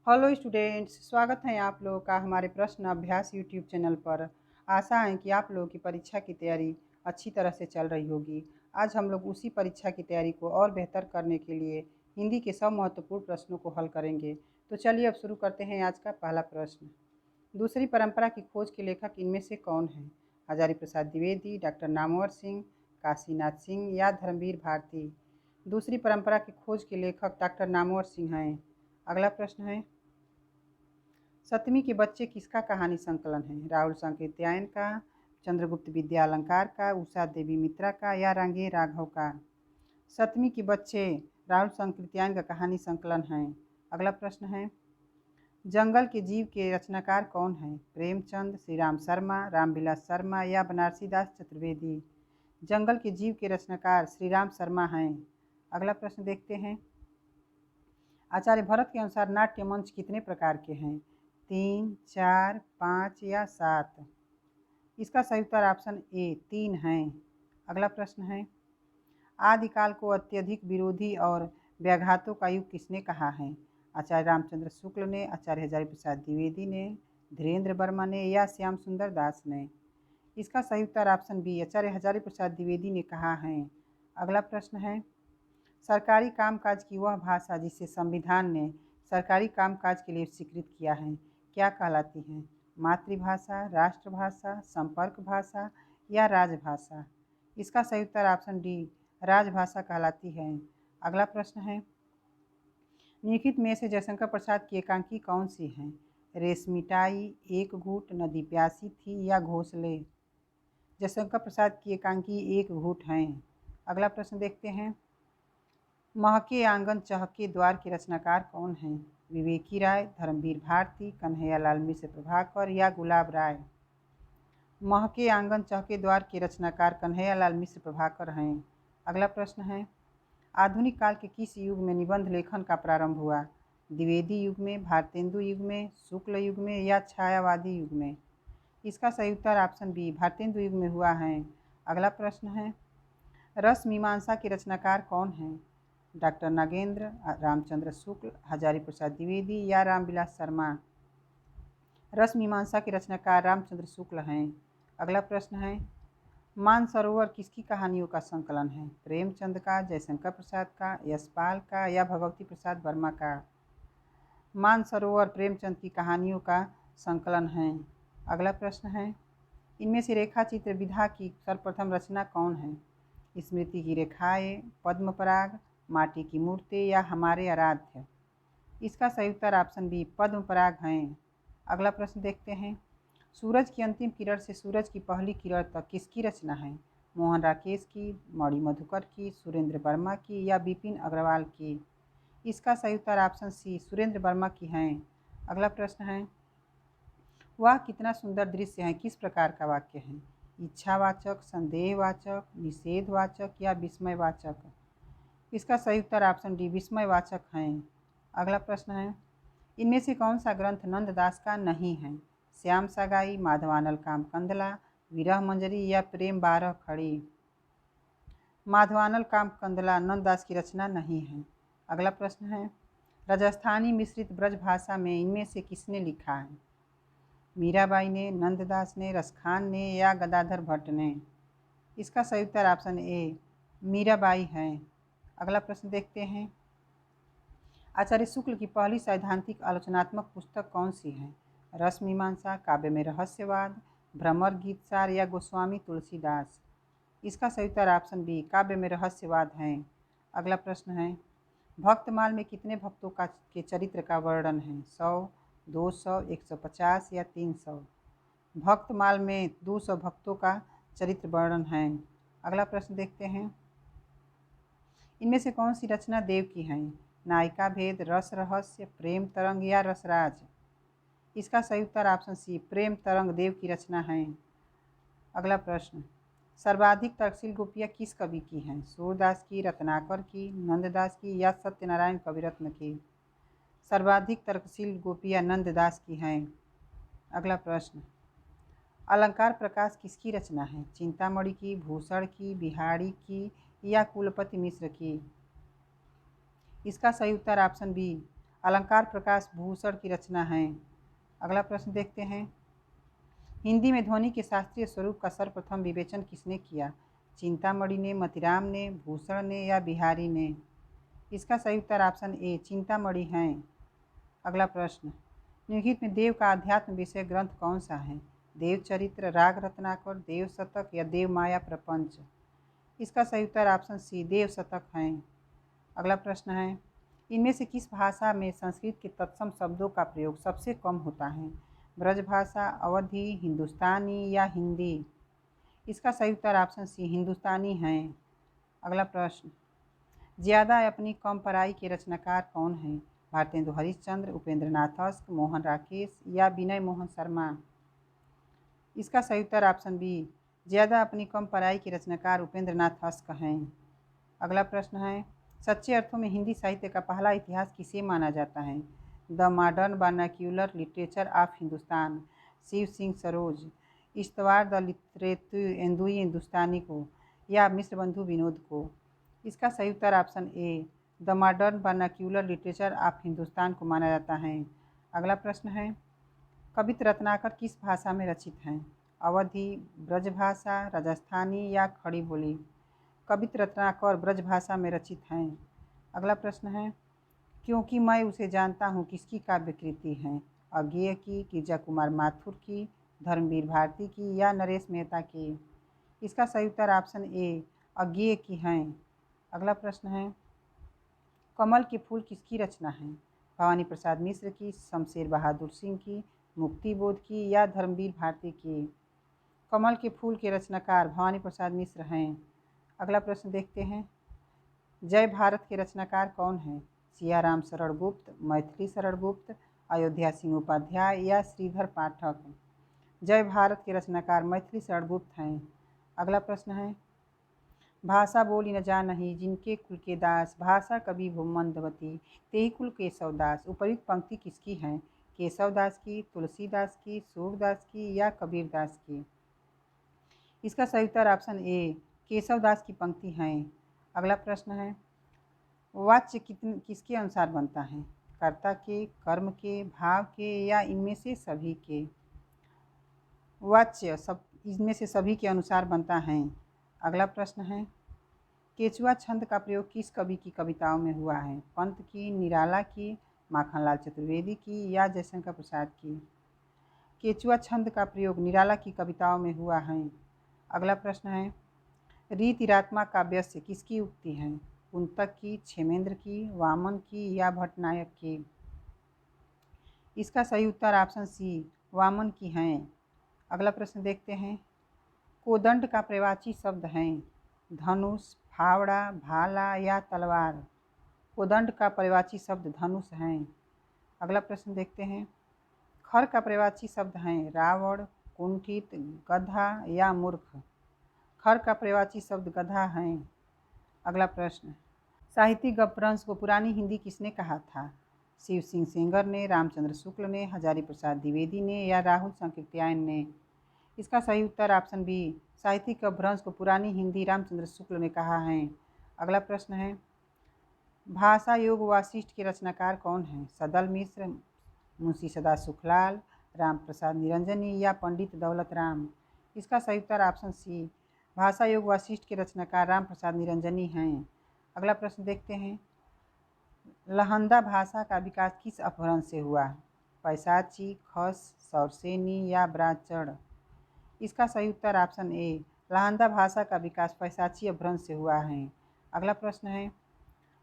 Hello students, स्वागत है आप लोगों का हमारे प्रश्न अभ्यास यूट्यूब चैनल पर। आशा है कि आप लोगों की परीक्षा की तैयारी अच्छी तरह से चल रही होगी। आज हम लोग उसी परीक्षा की तैयारी को और बेहतर करने के लिए हिंदी के सब महत्वपूर्ण प्रश्नों को हल करेंगे। तो चलिए अब शुरू करते हैं आज का पहला प्रश्न। दूसरी परंपरा की खोज के लेखक इनमें से कौन है? हजारी प्रसाद द्विवेदी, डॉक्टर नामवर सिंह, काशीनाथ सिंह या धर्मवीर भारती? दूसरी परंपरा की खोज के लेखक डॉक्टर नामवर सिंह हैं। अगला प्रश्न है, सतमी के बच्चे किसका कहानी संकलन है? राहुल सांकृत्यायन का, चंद्रगुप्त विद्या अलंकार का, उषा देवी मित्रा का या रांगे राघव का? सतमी के बच्चे राहुल सांकृत्यायन का कहानी संकलन है। अगला प्रश्न है, जंगल के जीव के रचनाकार कौन है? प्रेमचंद, श्री राम शर्मा, रामविलास शर्मा या बनारसी दास चतुर्वेदी? जंगल के जीव के रचनाकार श्री राम शर्मा हैं। अगला प्रश्न देखते हैं, आचार्य भरत के अनुसार नाट्य मंच कितने प्रकार के हैं? 3, 4, 5 या 7? इसका सही उत्तर ऑप्शन ए 3 है। अगला प्रश्न है, आदिकाल को अत्यधिक विरोधी और व्याघातों का युग किसने कहा है? आचार्य रामचंद्र शुक्ल ने, आचार्य हजारी प्रसाद द्विवेदी ने, धीरेन्द्र वर्मा ने या श्याम सुंदर दास ने? इसका सही उत्तर ऑप्शन बी आचार्य हजारी प्रसाद द्विवेदी ने कहा है। अगला प्रश्न है, सरकारी कामकाज की वह भाषा जिसे संविधान ने सरकारी कामकाज के लिए स्वीकृत किया है क्या कहलाती है? मातृभाषा, राष्ट्रभाषा, संपर्क भाषा या राजभाषा? इसका सही उत्तर ऑप्शन डी राजभाषा कहलाती है। अगला प्रश्न है, निम्नलिखित में से जयशंकर प्रसाद की एकांकी कौन सी है? रेशमिटाई, एक घूट, नदी प्यासी थी या घोंसले? जयशंकर प्रसाद की एकांकी एक घूट हैं। अगला प्रश्न देखते हैं, महके आंगन चहके द्वार के रचनाकार कौन हैं? विवेकी राय, धर्मवीर भारती, कन्हैयालाल मिश्र प्रभाकर या गुलाब राय? महके आंगन चहके द्वार के रचनाकार कन्हैयालाल मिश्र प्रभाकर हैं। अगला प्रश्न है, आधुनिक काल के किस युग में निबंध लेखन का प्रारंभ हुआ? द्विवेदी युग में, भारतेंदु युग में, शुक्ल युग में या छायावादी युग में? इसका सही उत्तर ऑप्शन बी भारतेंदु युग में हुआ है। अगला प्रश्न है, रस मीमांसा के रचनाकार कौन हैं? डॉक्टर नागेंद्र, रामचंद्र शुक्ल, हजारी प्रसाद द्विवेदी या रामविलास शर्मा? रस मीमांसा के रचनाकार रामचंद्र शुक्ल हैं। अगला प्रश्न है, मानसरोवर किसकी कहानियों का संकलन है? प्रेमचंद का, जयशंकर प्रसाद का, यशपाल का या भगवती प्रसाद वर्मा का? मानसरोवर प्रेमचंद की कहानियों का संकलन है। अगला प्रश्न है, इनमें से रेखा चित्र विधा की सर्वप्रथम रचना कौन है? स्मृति की रेखाएं, पद्मपराग, माटी की मूर्ति या हमारे आराध्य? इसका सही उत्तर ऑप्शन बी पद्मपराग हैं। अगला प्रश्न देखते हैं, सूरज की अंतिम किरण से सूरज की पहली किरण तक किसकी रचना है? मोहन राकेश की, मणि मधुकर की, सुरेंद्र वर्मा की या बिपिन अग्रवाल की? इसका सही उत्तर ऑप्शन सी सुरेंद्र वर्मा की हैं। अगला प्रश्न है, वह कितना सुंदर दृश्य है किस प्रकार का वाक्य है? इच्छावाचक, संदेहवाचक, निषेधवाचक या विस्मयवाचक? इसका सही उत्तर ऑप्शन डी विस्मयवाचक हैं। अगला प्रश्न है, इनमें से कौन सा ग्रंथ नंददास का नहीं है? श्याम सागाई, माधवानल काम कंदला, विरह मंजरी या प्रेम बारह खड़ी? माधवानल काम कंदला नंददास की रचना नहीं है। अगला प्रश्न है, राजस्थानी मिश्रित ब्रज भाषा में इनमें से किसने लिखा है? मीराबाई ने, नंददास ने, रसखान ने या गदाधर भट्ट ने? इसका सही उत्तर ऑप्शन ए मीराबाई है। अगला प्रश्न देखते हैं, आचार्य शुक्ल की पहली सैद्धांतिक आलोचनात्मक पुस्तक कौन सी है? रस मीमांसा, काव्य में रहस्यवाद, भ्रमर गीतसार या गोस्वामी तुलसीदास? इसका सही उत्तर ऑप्शन बी काव्य में रहस्यवाद है। अगला प्रश्न है, भक्तमाल में कितने भक्तों का के चरित्र का वर्णन है? 100, 200, 150 या 300? भक्तमाल में 200 भक्तों का चरित्र वर्णन है। अगला प्रश्न देखते हैं, इनमें से कौन सी रचना देव की है? नायिका भेद, रस रहस्य, प्रेम तरंग या रसराज? इसका सही उत्तर ऑप्शन सी प्रेम तरंग देव की रचना है। अगला प्रश्न, सर्वाधिक तर्कशील गोपियाँ किस कवि की हैं? सूरदास की, रत्नाकर की, नंददास की या सत्यनारायण कविरत्न की? सर्वाधिक तर्कशील गोपियाँ नंददास की हैं। अगला प्रश्न, अलंकार प्रकाश किसकी रचना है? चिंतामणि की, भूषण की, बिहारी की या कुलपति मिश्र की? इसका सही उत्तर ऑप्शन बी अलंकार प्रकाश भूषण की रचना है। अगला प्रश्न देखते हैं। हिंदी में ध्वनि के शास्त्रीय स्वरूप का सर्वप्रथम विवेचन किसने किया? चिंतामणि ने, मतिराम ने, भूषण ने या बिहारी ने? इसका सही उत्तर ऑप्शन ए चिंतामणि है। अगला प्रश्न, निम्नलिखित में देव का अध्यात्म विषय ग्रंथ कौन सा है? देव चरित्र, राग रत्नाकर, देव शतक या देव माया प्रपंच? इसका सही उत्तर ऑप्शन सी देव शतक है। अगला प्रश्न है, इनमें से किस भाषा में संस्कृत के तत्सम शब्दों का प्रयोग सबसे कम होता है? ब्रजभाषा, अवधी, हिंदुस्तानी या हिंदी? इसका सही उत्तर ऑप्शन सी हिंदुस्तानी है। अगला प्रश्न, ज़्यादा अपनी कम पढ़ाई के रचनाकार कौन हैं? भारतेंदु हरिश्चंद्र, उपेंद्र नाथ अश्क, मोहन राकेश या विनय मोहन शर्मा? इसका सही उत्तर ऑप्शन बी ज़्यादा अपनी कम पढ़ाई के रचनाकार उपेंद्र नाथ अश्क हैं। अगला प्रश्न है, सच्चे अर्थों में हिंदी साहित्य का पहला इतिहास किसे माना जाता है? The modern vernacular literature of Hindustan, Shiv Singh Saroj, इश्तवार द लिटरेतुएंदुई हिंदुस्तानी को या मिश्र बंधु विनोद को? इसका सही उत्तर option A the modern vernacular literature of Hindustan को माना जाता है। अगला प्रश्न है, कवित्र रत्नाकर किस भाषा में रचित हैं? अवधी, ब्रजभाषा, राजस्थानी या खड़ी बोली? कवित्र रत्नाकर ब्रजभाषा में रचित हैं। अगला प्रश्न है, क्योंकि मैं उसे जानता हूँ किसकी काव्य कृति है? अज्ञेय की, गिरिजा कुमार माथुर की, धर्मवीर भारती की या नरेश मेहता की? इसका सही उत्तर ऑप्शन ए अज्ञेय की हैं। अगला प्रश्न है, कमल के फूल किसकी रचना है? भवानी प्रसाद मिश्र की, शमशेर बहादुर सिंह की, मुक्ति बोध की या धर्मवीर भारती की? कमल के फूल के रचनाकार भवानी प्रसाद मिश्र हैं। अगला प्रश्न देखते हैं, जय भारत के रचनाकार कौन हैं? सियाराम शरण गुप्त, मैथिली शरण गुप्त, अयोध्या सिंह उपाध्याय या श्रीधर पाठक? जय भारत के रचनाकार मैथिली शरण गुप्त हैं। अगला प्रश्न है, भाषा बोली न जानहि जिनके कुल के दास, भाषा कवि भो मंदवती तेहि कुल केशवदास? उपयुक्त पंक्ति किसकी है? केशवदास की, तुलसीदास की, सूरदास की या कबीरदास की? इसका सही उत्तर ऑप्शन ए केशवदास की पंक्ति हैं। अगला प्रश्न है, वाच्य किसके अनुसार बनता है? कर्ता के, कर्म के, भाव के या इनमें से सभी के? वाच्य सब इनमें से सभी के अनुसार बनता है। अगला प्रश्न है, केचुआ छंद का प्रयोग किस कवि की कविताओं में हुआ है? पंत की, निराला की, माखनलाल चतुर्वेदी की या जयशंकर प्रसाद की? केचुआ छंद का प्रयोग निराला की कविताओं में हुआ है। अगला प्रश्न है, रीतिरात्मा काव्यस्य किसकी उक्ति है? कुंतक की, क्षेमेंद्र की, वामन की या भट्टनायक की? इसका सही उत्तर ऑप्शन सी वामन की हैं। अगला प्रश्न देखते हैं, कोदंड का प्रवाची शब्द हैं? धनुष, फावड़ा, भाला या तलवार? कोदंड का प्रवाची शब्द धनुष हैं। अगला प्रश्न देखते हैं, खर का प्रवाची शब्द हैं? रावण, कुंठित, गधा या मूर्ख? खर का प्रवाची शब्द गधा हैं। अगला प्रश्न, साहित्यिक अपभ्रंश को पुरानी हिंदी किसने कहा था? शिव सिंह सेंगर ने, रामचंद्र शुक्ल ने, हजारी प्रसाद द्विवेदी ने या राहुल संकृत्यायन ने? इसका सही उत्तर ऑप्शन बी साहित्यिक अपभ्रंश को पुरानी हिंदी रामचंद्र शुक्ल ने कहा है। अगला प्रश्न है, भाषा योग वासिष्ठ के रचनाकार कौन हैं? सदल मिश्र, मुंशी सदा सुखलाल, राम प्रसाद निरंजनी या पंडित दौलत राम? इसका सही उत्तर ऑप्शन सी भाषा योग वासिष्ठ के रचनाकार राम प्रसाद निरंजनी हैं। अगला प्रश्न देखते हैं, लहंदा भाषा का विकास किस अपभ्रंश से हुआ? पैशाची, खस, सौरसेनी या ब्राह्मण? इसका सही उत्तर ऑप्शन ए लहंदा भाषा का विकास पैशाची अपभ्रंश से हुआ है। अगला प्रश्न है,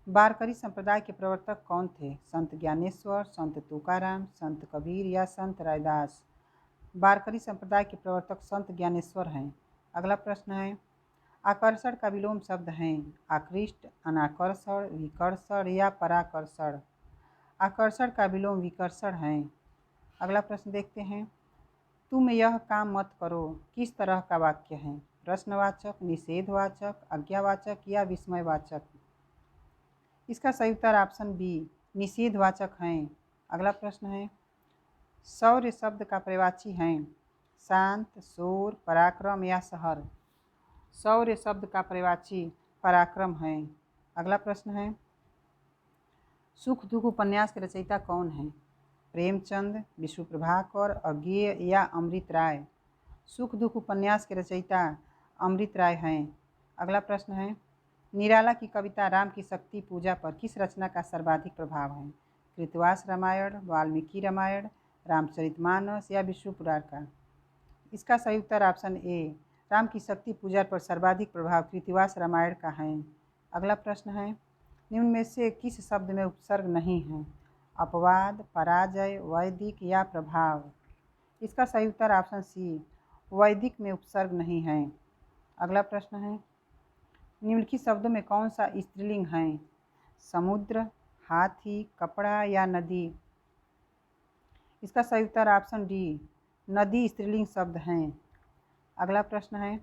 वारकरी संप्रदाय के प्रवर्तक कौन थे? संत ज्ञानेश्वर, संत तुकाराम, संत कबीर या संत रायदास? वारकरी संप्रदाय के प्रवर्तक संत ज्ञानेश्वर हैं। अगला प्रश्न है, आकर्षण का विलोम शब्द हैं? आकृष्ट, अनाकर्षण, विकर्षण या पराकर्षण? आकर्षण का विलोम विकर्षण है। अगला प्रश्न देखते हैं, तुम यह काम मत करो किस तरह का वाक्य है? प्रश्नवाचक, निषेधवाचक, आज्ञावाचक या विस्मयवाचक? इसका सही उत्तर ऑप्शन बी निषेधवाचक हैं। अगला प्रश्न है, शौर्य शब्द का प्रवाची हैं? शांत, शूर, पराक्रम या सहर? शौर्य शब्द का प्रवाची पराक्रम है। अगला प्रश्न है, सुख दुख उपन्यास के रचयिता कौन हैं? प्रेमचंद, विष्णु प्रभाकर, अज्ञेय या अमृत राय? सुख दुख उपन्यास के रचयिता अमृत राय हैं। अगला प्रश्न है, निराला की कविता राम की शक्ति पूजा पर किस रचना का सर्वाधिक प्रभाव है? कृतवास रामायण, वाल्मीकि रामायण, रामचरितमानस या विष्णु पुराण का? इसका सही उत्तर ऑप्शन ए, राम की शक्ति पूजा पर सर्वाधिक प्रभाव कृतवास रामायण का है। अगला प्रश्न है, निम्न में से किस शब्द में उपसर्ग नहीं है? अपवाद, पराजय, वैदिक या प्रभाव? इसका सही उत्तर ऑप्शन सी, वैदिक में उपसर्ग नहीं है। अगला प्रश्न है, निम्नलिखित शब्दों में कौन सा स्त्रीलिंग है? समुद्र, हाथी, कपड़ा या नदी? इसका सही उत्तर ऑप्शन डी, नदी स्त्रीलिंग शब्द हैं। अगला प्रश्न है,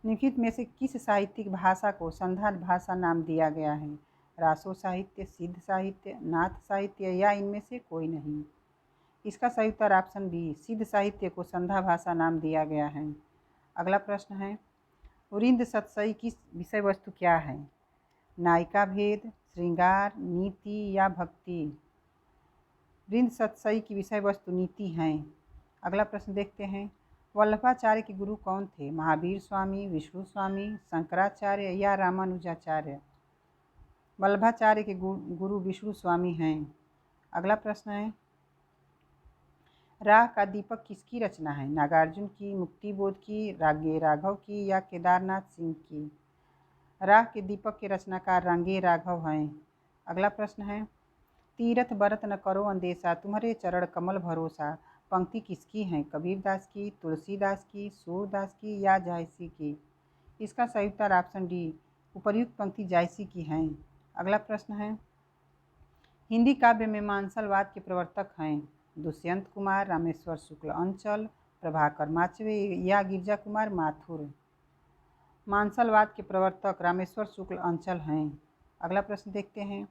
निम्नलिखित में से किस साहित्यिक भाषा को संधा भाषा नाम दिया गया है? रासो साहित्य, सिद्ध साहित्य, नाथ साहित्य या इनमें से कोई नहीं? इसका सही उत्तर ऑप्शन बी, सिद्ध साहित्य को संधा भाषा नाम दिया गया है। अगला प्रश्न है, वृंद सतसई की विषय वस्तु क्या है? नायिका भेद, श्रृंगार, नीति या भक्ति? वृंद सतसई की विषय वस्तु नीति हैं। अगला प्रश्न देखते हैं, वल्लभाचार्य के गुरु कौन थे? महावीर स्वामी, विष्णु स्वामी, शंकराचार्य या रामानुजाचार्य? वल्लभाचार्य के गुरु विष्णु स्वामी हैं। अगला प्रश्न है, राह का दीपक किसकी रचना है? नागार्जुन की, मुक्तिबोध की, रागे राघव की या केदारनाथ सिंह की? राह के दीपक के रचनाकार रागे राघव हैं। अगला प्रश्न है, तीरथ बरत न करो अंदेशा, तुम्हारे चरण कमल भरोसा पंक्ति किसकी है? कबीरदास की, तुलसीदास की, सूरदास की या जायसी की? इसका सही उत्तर ऑप्शन डी, उपर्युक्त पंक्ति जायसी की हैं। अगला प्रश्न है, हिंदी काव्य में मानसलवाद के प्रवर्तक हैं? दुष्यंत कुमार, रामेश्वर शुक्ल अंचल, प्रभाकर माचवे या गिरजा कुमार माथुर? मानसलवाद के प्रवर्तक रामेश्वर शुक्ल अंचल हैं। अगला प्रश्न देखते हैं,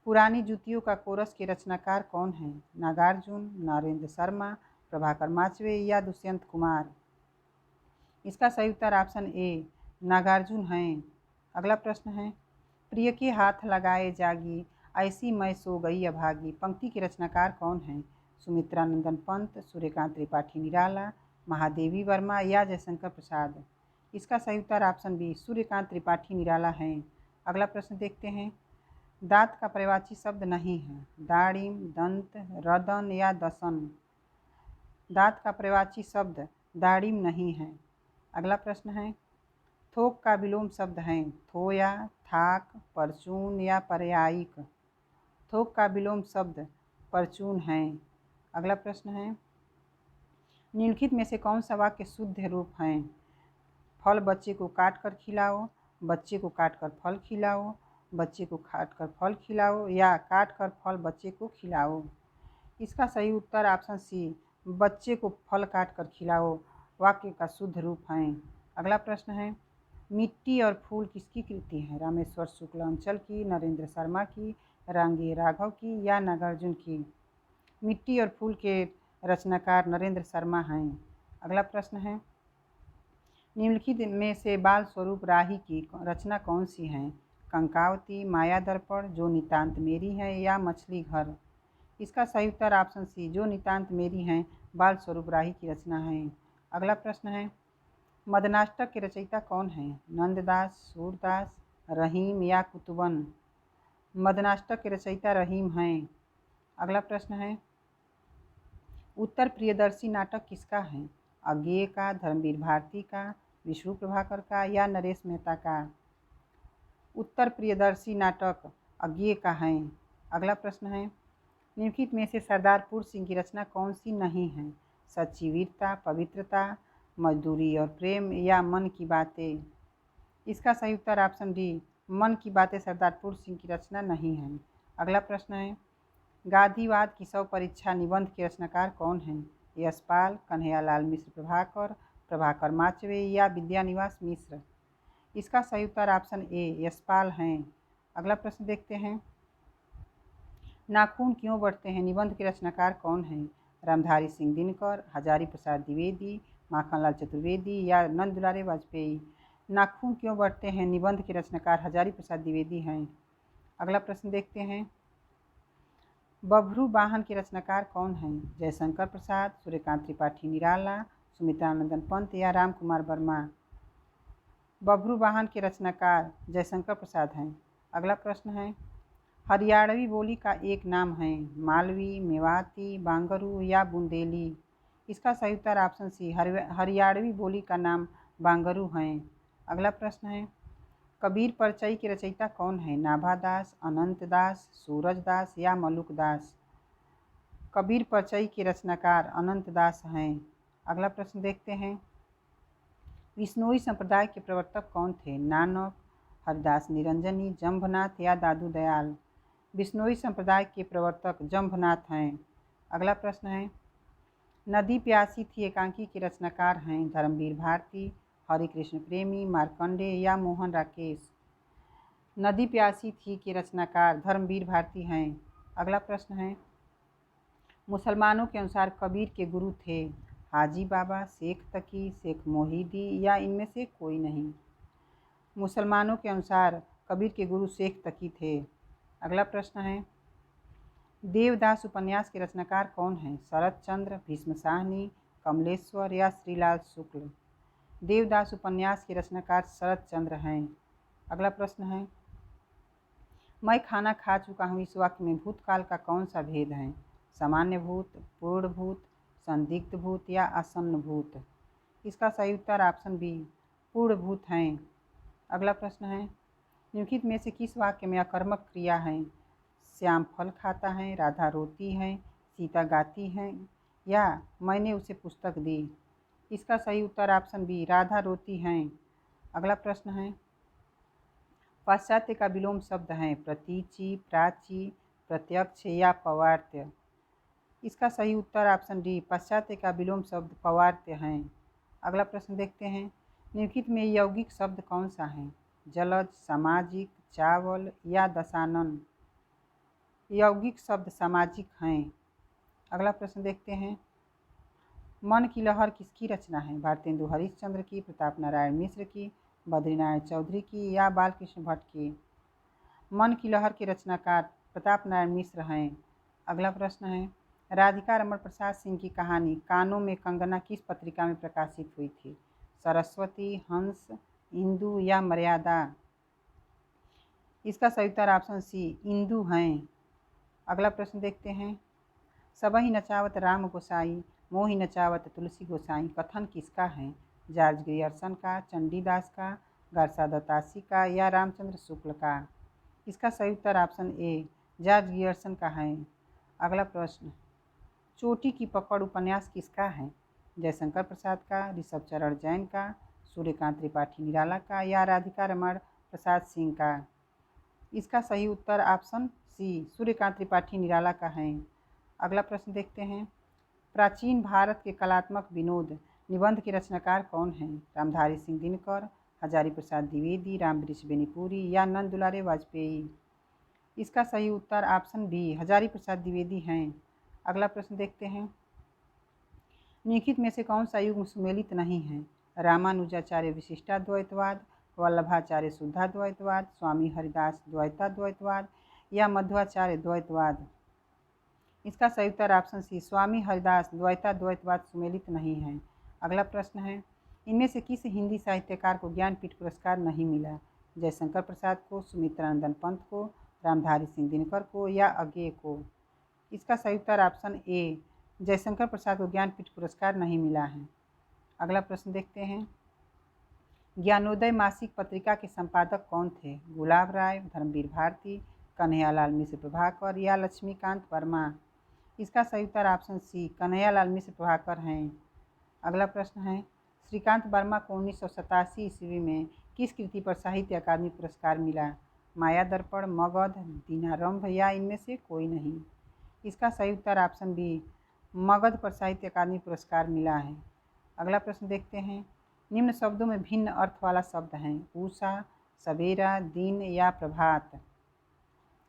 पुरानी जूतियों का कोरस के रचनाकार कौन है? नागार्जुन, नरेंद्र शर्मा, प्रभाकर माचवे या दुष्यंत कुमार? इसका सही उत्तर ऑप्शन ए, नागार्जुन हैं। अगला प्रश्न है, प्रिय के हाथ लगाए जागी, ऐसी मैं सो गई अभागी पंक्ति के रचनाकार कौन हैं? सुमित्रा नंदन पंत, सूर्यकांत त्रिपाठी निराला, महादेवी वर्मा या जयशंकर प्रसाद? इसका सही उत्तर ऑप्शन बी, सूर्यकांत त्रिपाठी निराला हैं। अगला प्रश्न देखते हैं, दांत का पर्यायवाची शब्द नहीं है? दाड़िम, दंत, रदन या दसन? दांत का पर्यायवाची शब्द दाड़िम नहीं है। अगला प्रश्न है, थोक का विलोम शब्द है? थोया, थाक, परचून या पर्यायिक? थोक का विलोम शब्द परचून है। अगला प्रश्न है, निम्नलिखित में से कौन सा वाक्य शुद्ध रूप हैं? फल बच्चे को काट कर खिलाओ, बच्चे को काट कर फल खिलाओ, बच्चे को काट कर फल खिलाओ या काट कर फल बच्चे को खिलाओ? इसका सही उत्तर ऑप्शन सी, बच्चे को फल काट कर खिलाओ वाक्य का शुद्ध रूप है। अगला प्रश्न है, मिट्टी और फूल किसकी कृति है? रामेश्वर शुक्ल अंचल की, नरेंद्र शर्मा की, रागे राघव की या नागार्जुन की? मिट्टी और फूल के रचनाकार नरेंद्र शर्मा हैं। अगला प्रश्न है, निम्नलिखित में से बाल स्वरूप राही की रचना कौन सी है? कंकावती, माया दर्पण, जो नितांत मेरी है या मछली घर? इसका सही उत्तर ऑप्शन सी, जो नितांत मेरी हैं बाल स्वरूप राही की रचना है। अगला प्रश्न है, मदनाष्टक के रचयिता कौन हैं? नंददास, सूरदास, रहीम या कुतुबन? मदनाष्टक के रचयिता रहीम हैं। अगला प्रश्न है, उत्तर प्रियदर्शी नाटक किसका है? अज्ञेय का, धर्मवीर भारती का, विष्णु प्रभाकर का या नरेश मेहता का? उत्तर प्रियदर्शी नाटक अज्ञेय का है। अगला प्रश्न है, निम्नलिखित में से सरदार पुरुष सिंह की रचना कौन सी नहीं है? सच्ची वीरता, पवित्रता, मजदूरी और प्रेम या मन की बातें? इसका सही उत्तर ऑप्शन डी, मन की बातें सरदार पुरुष सिंह की रचना नहीं है। अगला प्रश्न है, गांधीवाद की शव परीक्षा निबंध के रचनाकार कौन हैं? यशपाल, कन्हैयालाल मिश्र प्रभाकर, प्रभाकर माचवे या विद्यानिवास मिश्र? इसका सही उत्तर ऑप्शन ए, यशपाल हैं। अगला प्रश्न देखते हैं, नाखून क्यों बढ़ते हैं निबंध के रचनाकार कौन हैं? रामधारी सिंह दिनकर, हजारी प्रसाद द्विवेदी, माखनलाल चतुर्वेदी या नंद दुलारे वाजपेयी? नाखून क्यों बढ़ते हैं निबंध के रचनाकार हजारी प्रसाद द्विवेदी हैं। अगला प्रश्न देखते हैं, बभ्रू वाहन के रचनाकार कौन हैं? जयशंकर प्रसाद, सूर्यकांत त्रिपाठी निराला, सुमित्रानंदन पंत या राम कुमार वर्मा? बभ्रू वाहन के रचनाकार जयशंकर प्रसाद हैं। अगला प्रश्न है, हरियाणवी बोली का एक नाम है? मालवी, मेवाती, बांगरू या बुंदेली? इसका सही उत्तर ऑप्शन सी हरियाणवी बोली का नाम बांगरू है। अगला प्रश्न है, कबीर परचई के रचयिता कौन है? नाभादास, अनंत दास, सूरज दास या मलुक दास? कबीर परचई के रचनाकार अनंत दास हैं। अगला प्रश्न देखते हैं, विश्नोई संप्रदाय के प्रवर्तक कौन थे? नानक, हरिदास निरंजनी, जम्भनाथ या दादू दयाल? विश्नोई संप्रदाय के प्रवर्तक जम्भनाथ हैं। अगला प्रश्न है, नदी प्यासी थी एकांकी के रचनाकार हैं? धर्मवीर भारती, हरिकृष्ण प्रेमी, मार्कंडे या मोहन राकेश? नदी प्यासी थी के रचनाकार धर्मवीर भारती हैं। अगला प्रश्न है, मुसलमानों के अनुसार कबीर के गुरु थे? हाजी बाबा, शेख तकी, शेख मोहिदी या इनमें से कोई नहीं? मुसलमानों के अनुसार कबीर के गुरु शेख तकी थे। अगला प्रश्न है, देवदास उपन्यास के रचनाकार कौन हैं? शरत चंद्र, भीष्म साहनी, कमलेश्वर या श्रीलाल शुक्ल? देवदास उपन्यास के रचनाकार शरत चंद्र हैं। अगला प्रश्न है, मैं खाना खा चुका हूँ इस वाक्य में भूतकाल का कौन सा भेद है? सामान्य भूत, पूर्ण भूत, संदिग्ध भूत या आसन्न भूत? इसका सही उत्तर ऑप्शन बी पूर्ण भूत हैं। अगला प्रश्न है, निम्नलिखित में से किस वाक्य में अकर्मक क्रिया है? श्याम फल खाता है, राधा रोती है, सीता गाती है या मैंने उसे पुस्तक दी? इसका सही उत्तर ऑप्शन बी राधा रोती हैं। अगला प्रश्न है, पाश्चात्य का विलोम शब्द है? प्रतीचि, प्राची, प्रत्यक्ष या पवार्त्य? इसका सही उत्तर ऑप्शन डी पाश्चात्य का विलोम शब्द पवार्त्य हैं। अगला प्रश्न देखते हैं, निम्नलिखित में यौगिक शब्द कौन सा है? जलज, सामाजिक, चावल या दशानन? यौगिक शब्द सामाजिक हैं। अगला प्रश्न देखते हैं, मन की लहर किसकी रचना है? भारतेंदु हरिश्चंद्र की, प्रताप नारायण मिश्र की, बद्रीनारायण चौधरी की या बालकृष्ण भट्ट की? मन की लहर के रचनाकार प्रताप नारायण मिश्र हैं। अगला प्रश्न है, राधिका रमण प्रसाद सिंह की कहानी कानों में कंगना किस पत्रिका में प्रकाशित हुई थी? सरस्वती, हंस, इंदु या मर्यादा? इसका सही उत्तर ऑप्शन सी इंदु हैं। अगला प्रश्न देखते हैं, सबहि नचावत राम गोसाई, मोहि नचावत तुलसी गोसाई कथन किसका है? जॉर्ज ग्रियर्सन का, चंडीदास का, गारसा दत्तासी का या रामचंद्र शुक्ल का? इसका सही उत्तर ऑप्शन ए जॉर्ज ग्रियर्सन का है। अगला प्रश्न, चोटी की पकड़ उपन्यास किसका है? जयशंकर प्रसाद का, ऋषभ चरण जैन का, सूर्यकांत त्रिपाठी निराला का या राधिका रमण प्रसाद सिंह का? इसका सही उत्तर ऑप्शन सी सूर्यकांत त्रिपाठी निराला का है। अगला प्रश्न देखते हैं, प्राचीन भारत के कलात्मक विनोद निबंध के रचनाकार कौन हैं? रामधारी सिंह दिनकर, हजारी प्रसाद द्विवेदी, रामवृक्ष बेनीपुरी या नंद दुलारे वाजपेयी? इसका सही उत्तर ऑप्शन बी हजारी प्रसाद द्विवेदी हैं। अगला प्रश्न देखते हैं, निम्नलिखित में से कौन सा युग सुमेलित नहीं है? रामानुजाचार्य विशिष्टाद्वैतवाद, वल्लभाचार्य शुद्धाद्वैतवाद, स्वामी हरिदास द्वैताद्वैतवाद या मध्वाचार्य द्वैतवाद? इसका सही उत्तर ऑप्शन सी स्वामी हरिदास द्वैताद्वैतवाद सुमेलित नहीं है। अगला प्रश्न है, इनमें से किस हिंदी साहित्यकार को ज्ञानपीठ पुरस्कार नहीं मिला? जयशंकर प्रसाद को, सुमित्रानंदन पंत को, रामधारी सिंह दिनकर को या अज्ञे को? इसका सही उत्तर ऑप्शन ए जयशंकर प्रसाद को ज्ञानपीठ पुरस्कार नहीं मिला है। अगला प्रश्न देखते हैं, ज्ञानोदय मासिक पत्रिका के संपादक कौन थे? गुलाब राय, धर्मवीर भारती, कन्हैयालाल मिश्र प्रभाकर या लक्ष्मीकांत वर्मा? इसका सही उत्तर ऑप्शन सी कन्हैयालाल मिश्र प्रभाकर हैं। अगला प्रश्न है, श्रीकांत वर्मा को 1987 ईस्वी में किस कृति पर साहित्य अकादमी पुरस्कार मिला? माया दर्पण, मगध, दीनारंभ या इनमें से कोई नहीं? इसका सही उत्तर ऑप्शन बी मगध पर साहित्य अकादमी पुरस्कार मिला है। अगला प्रश्न देखते हैं, निम्न शब्दों में भिन्न अर्थ वाला शब्द है? उषा, सवेरा, दिन या प्रभात?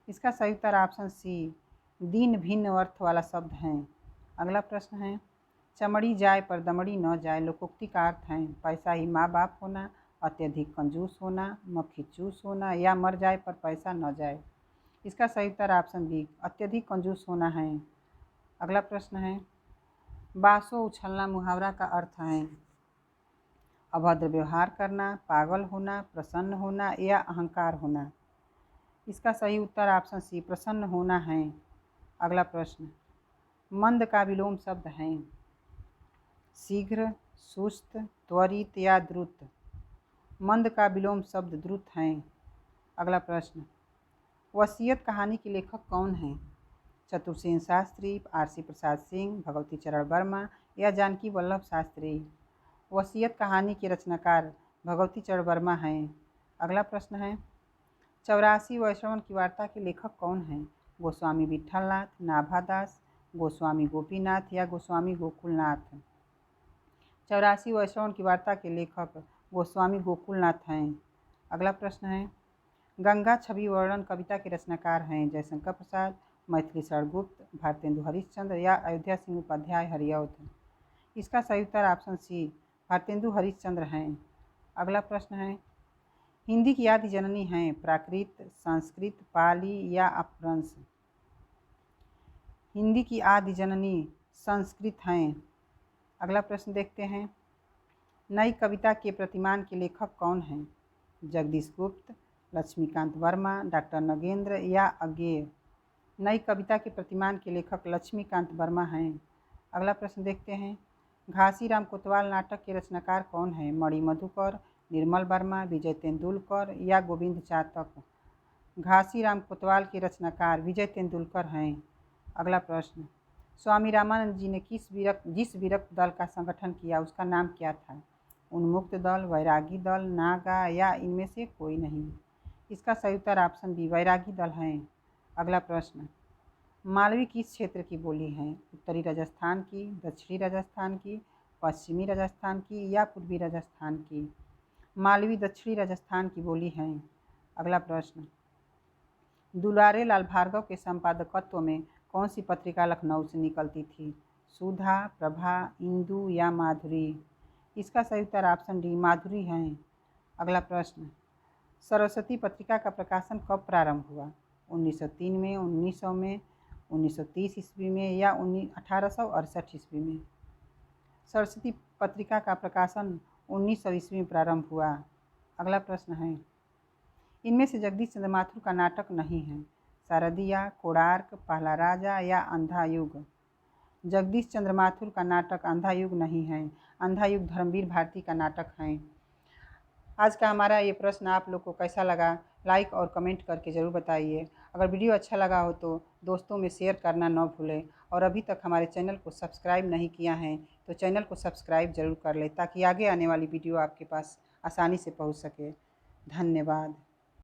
इसका सही उत्तर ऑप्शन सी दिन भिन्न अर्थ वाला शब्द है। अगला प्रश्न है, चमड़ी जाए पर दमड़ी न जाए लोकोक्ति का अर्थ है? पैसा ही माँ बाप होना, अत्यधिक कंजूस होना, मक्खी चूस होना या मर जाए पर पैसा न जाए? इसका सही उत्तर ऑप्शन बी अत्यधिक कंजूस होना है। अगला प्रश्न है, बासो उछलना मुहावरा का अर्थ है अभद्र व्यवहार करना, पागल होना, प्रसन्न होना या अहंकार होना। इसका सही उत्तर ऑप्शन सी प्रसन्न होना है। अगला प्रश्न, मंद का विलोम शब्द है शीघ्र, सुस्त, त्वरित या द्रुत। मंद का विलोम शब्द द्रुत है। अगला प्रश्न, वसीयत कहानी के लेखक कौन हैं? चतुर्सेन शास्त्री, आरसी प्रसाद सिंह, भगवती चरण वर्मा या जानकी वल्लभ शास्त्री। वसीयत कहानी के रचनाकार भगवती चरण वर्मा हैं। अगला प्रश्न है, 84 वैष्णवन की वार्ता के लेखक कौन हैं? गोस्वामी विठलनाथ, नाभादास, गोस्वामी गोपीनाथ या गोस्वामी गोकुलनाथ। 84 वैष्णवन की वार्ता के लेखक गोस्वामी गोकुलनाथ हैं। अगला प्रश्न है, गंगा छवि वर्णन कविता के रचनाकार हैं जयशंकर प्रसाद, मैथिली शरण गुप्त, भारतेंदु हरिश्चंद्र या अयोध्या सिंह उपाध्याय हरिऔध। इसका सही उत्तर ऑप्शन सी भारतेंदु हरिश्चंद्र हैं। अगला प्रश्न है, हिंदी की आदि जननी हैं प्राकृत, संस्कृत, पाली या अपभ्रंश। हिंदी की आदि जननी संस्कृत हैं। अगला प्रश्न देखते हैं, नई कविता के प्रतिमान के लेखक कौन हैं? जगदीश गुप्त, लक्ष्मीकांत वर्मा, डॉक्टर नगेंद्र या अज्ञेय। नई कविता के प्रतिमान के लेखक लक्ष्मीकांत वर्मा हैं। अगला प्रश्न देखते हैं, घासीराम कोतवाल नाटक के रचनाकार कौन हैं? मणि मधुकर, निर्मल वर्मा, विजय तेंदुलकर या गोविंद चातक। घासीराम कोतवाल के रचनाकार विजय तेंदुलकर हैं। अगला प्रश्न, स्वामी रामानंद जी ने जिस विरक्त दल का संगठन किया उसका नाम क्या था? उन्मुक्त दल, वैरागी दल, नागा या इनमें से कोई नहीं। इसका सही उत्तर ऑप्शन बी वैरागी दल हैं। अगला प्रश्न, मालवी किस क्षेत्र की बोली है? उत्तरी राजस्थान की, दक्षिणी राजस्थान की, पश्चिमी राजस्थान की या पूर्वी राजस्थान की। मालवी दक्षिणी राजस्थान की बोली है। अगला प्रश्न, दुलारे लाल भार्गव के संपादकत्व में कौन सी पत्रिका लखनऊ से निकलती थी? सुधा, प्रभा, इंदु या माधुरी। इसका सही उत्तर ऑप्शन डी माधुरी है। अगला प्रश्न, सरस्वती पत्रिका का प्रकाशन कब प्रारंभ हुआ? 1903 में, 1900 में, 1930 ईस्वी में या 1868 ईस्वी में। सरस्वती पत्रिका का प्रकाशन 1900 ईस्वी में प्रारंभ हुआ। अगला प्रश्न है, इनमें से जगदीश चंद्र माथुर का नाटक नहीं है? शारदिया, कोणार्क, पहला राजा या अंधा युग। जगदीश चंद्र माथुर का नाटक अंधा युग नहीं है। अंधा युग धर्मवीर भारती का नाटक है। आज का हमारा ये प्रश्न आप लोग को कैसा लगा, लाइक और कमेंट करके ज़रूर बताइए। अगर वीडियो अच्छा लगा हो तो दोस्तों में शेयर करना न भूलें और अभी तक हमारे चैनल को सब्सक्राइब नहीं किया है तो चैनल को सब्सक्राइब ज़रूर कर लें ताकि आगे आने वाली वीडियो आपके पास आसानी से पहुंच सके। धन्यवाद।